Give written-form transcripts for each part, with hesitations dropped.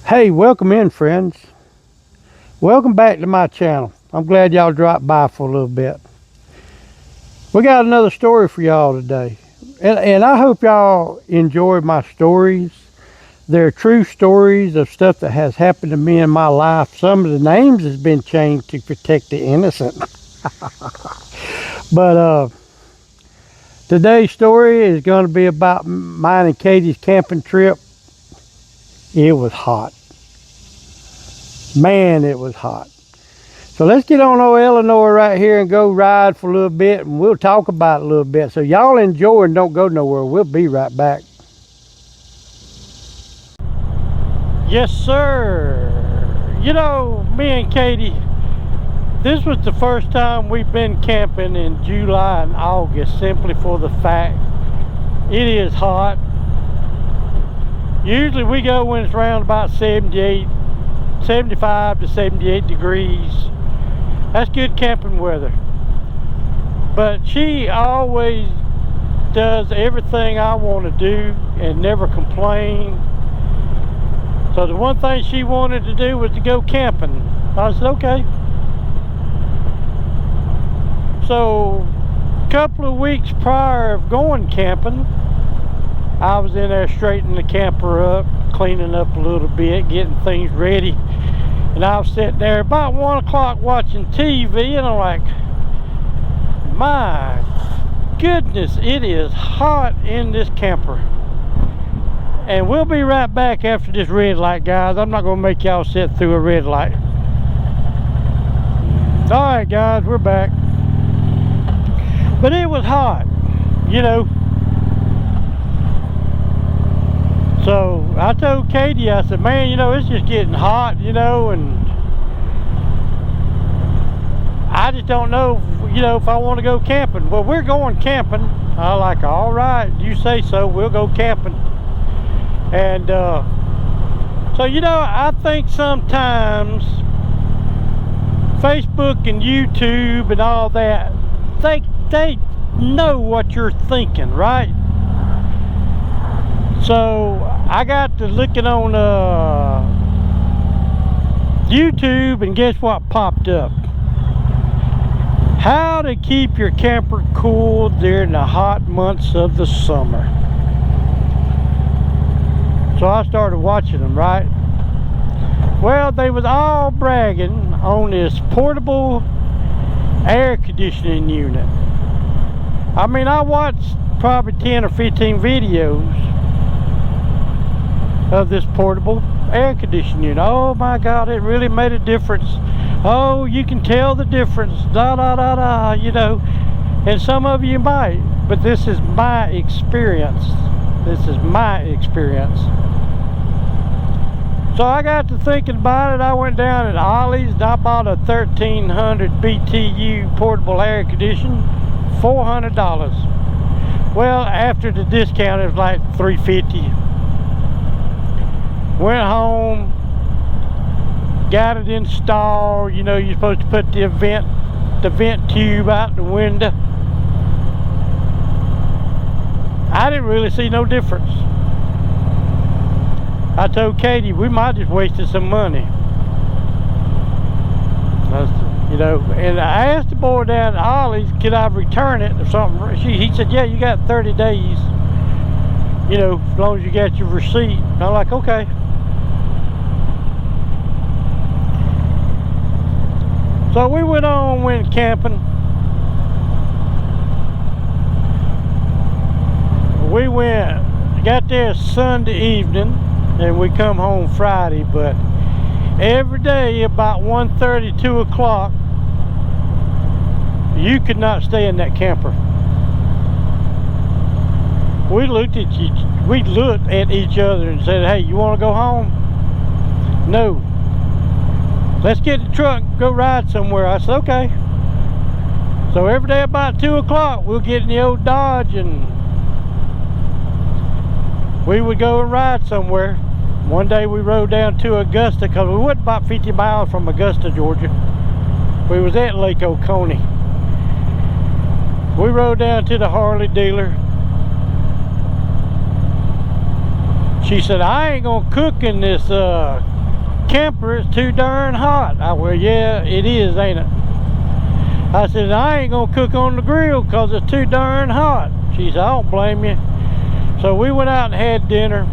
Hey, welcome in, friends. Welcome back to my channel. I'm glad y'all dropped by for a little bit. We got another story for y'all today. And I hope y'all enjoy my stories. They're true stories of stuff that has happened to me in my life. Some of the names has been changed to protect the innocent. But today's story is going to be about mine and Katie's camping trip. It was hot. Man, it was hot. So let's get on old Illinois right here and go ride for a little bit, and we'll talk about it a little bit. So y'all enjoy and don't go nowhere. We'll be right back. Yes, sir. You know, me and Katie, this was the first time we've been camping in July and August, simply for the fact it is hot. Usually we go when it's around about 75 to 78 degrees. That's good camping weather. But she always does everything I want to do and never complain. So the one thing she wanted to do was to go camping. I said, okay. So a couple of weeks prior of going camping, I was in there straightening the camper up, cleaning up a little bit, getting things ready. And I was sitting there about 1 o'clock watching TV, and I'm like, my goodness, it is hot in this camper. And we'll be right back after this red light, guys. I'm not going to make y'all sit through a red light. Alright, guys, we're back. But it was hot, you know. So I told Katie, I said, man, you know, it's just getting hot, you know, and I just don't know, you know, if I want to go camping. Well, we're going camping. I like, all right, you say so, we'll go camping. And so, you know, I think sometimes Facebook and YouTube and all that, they know what you're thinking, right? So I got to looking on YouTube, and guess what popped up? How to keep your camper cool during the hot months of the summer. So I started watching them, right? Well, they was all bragging on this portable air conditioning unit. I mean, I watched probably 10 or 15 videos of this portable air conditioning unit. Oh my God, it really made a difference. Oh, you can tell the difference, da da da da, you know. And some of you might, but this is my experience. This is my experience. So I got to thinking about it. I went down at Ollie's and I bought a 1300 BTU portable air conditioner, $400. Well, after the discount, it was like $350. Went home, got it installed. You know, you're supposed to put the vent tube out the window. I didn't really see no difference. I told Katie we might just wasted some money. You know, and I asked the boy down at Ollie's, could I return it or something? He said, yeah, you got 30 days. You know, as long as you got your receipt. And I'm like, okay. So we went camping. We got there Sunday evening, and we come home Friday. But every day about 1:30, 2 o'clock, you could not stay in that camper. We looked at each other and said, hey, you want to go home? No. Let's get the truck, go ride somewhere. I said, okay. So every day about 2 o'clock, we'll get in the old Dodge and we would go and ride somewhere. One day we rode down to Augusta, because we went about 50 miles from Augusta, Georgia. We was at Lake Oconee. We rode down to the Harley dealer. She said, I ain't gonna cook in this camper, it's too darn hot. Well, yeah, it is, ain't it? I said, I ain't gonna cook on the grill because it's too darn hot. She said, I don't blame you. So we went out and had dinner.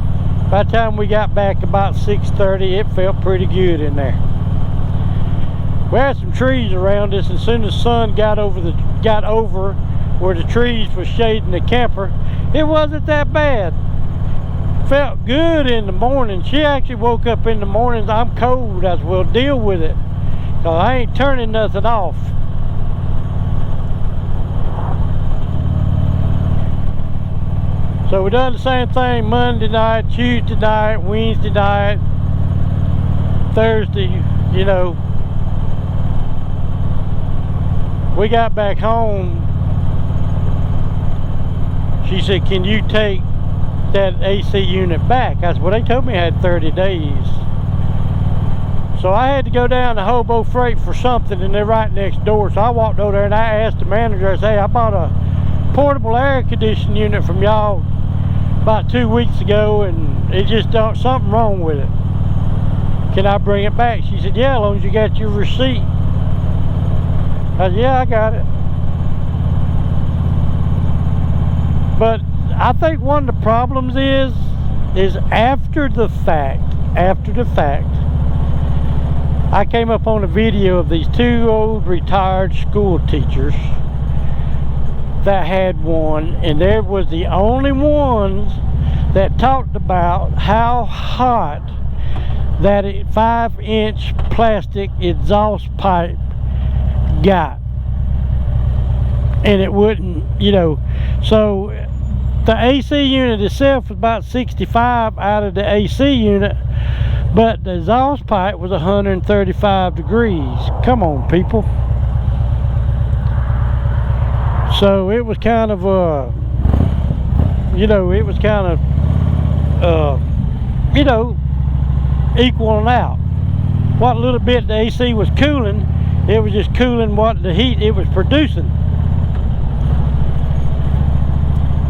By the time we got back about 6:30, it felt pretty good in there. We had some trees around us, and as soon as the sun got over where the trees were shading the camper, it wasn't that bad. Felt good in the morning. She actually woke up in the mornings, I'm cold. I said, well, deal with it, because I ain't turning nothing off. So we done the same thing Monday night, Tuesday night, Wednesday night, Thursday, you know. We got back home. She said, can you take that AC unit back? I said, well, they told me I had 30 days. So I had to go down to Hobo Freight for something, and they're right next door. So I walked over there and I asked the manager, I said, hey, I bought a portable air conditioning unit from y'all about 2 weeks ago, and it just don't, something wrong with it. Can I bring it back? She said, yeah, as long as you got your receipt. I said, yeah, I got it. But I think one of the problems is after the fact, I came up on a video of these two old retired school teachers that had one, and there was the only ones that talked about how hot that 5-inch plastic exhaust pipe got, and it wouldn't, you know. So the AC unit itself was about 65 out of the AC unit, but the exhaust pipe was 135 degrees. Come on, people. So it was kind of you know, it was kind of you know, equaling out. What little bit the AC was cooling, it was just cooling what the heat it was producing.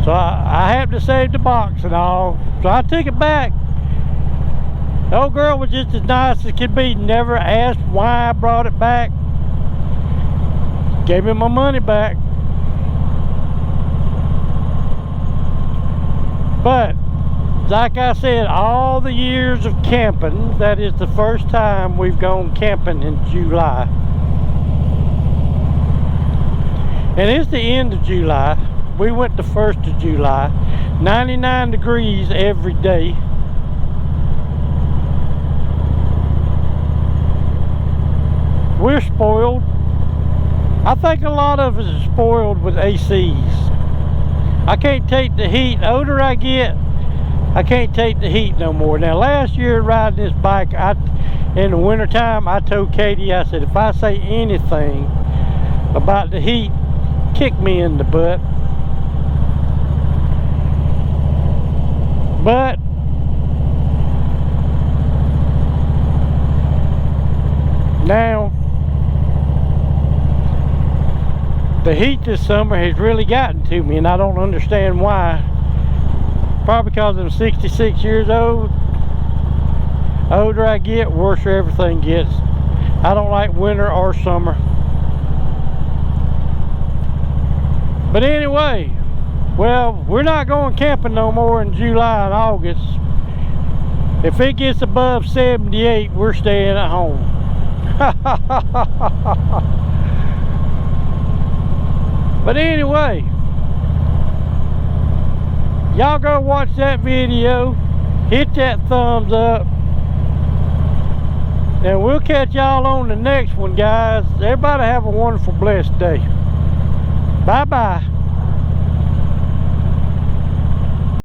So I happened to save the box and all, so I took it back. The old girl was just as nice as could be, never asked why I brought it back. Gave me my money back. But like I said, all the years of camping, that is the first time we've gone camping in July. And it's the end of July. We went the 1st of July. 99 degrees every day. We're spoiled. I think a lot of us are spoiled with ACs. I can't take the heat. The older I get, I can't take the heat no more. Now, last year riding this bike, in the wintertime, I told Katie, I said, if I say anything about the heat, kick me in the butt. But now, the heat this summer has really gotten to me, and I don't understand why. Probably because I'm 66 years old. The older I get, worse everything gets. I don't like winter or summer. But anyway, well, we're not going camping no more in July and August. If it gets above 78, we're staying at home. But anyway, y'all go watch that video, hit that thumbs up, and we'll catch y'all on the next one, guys. Everybody have a wonderful, blessed day. Bye-bye.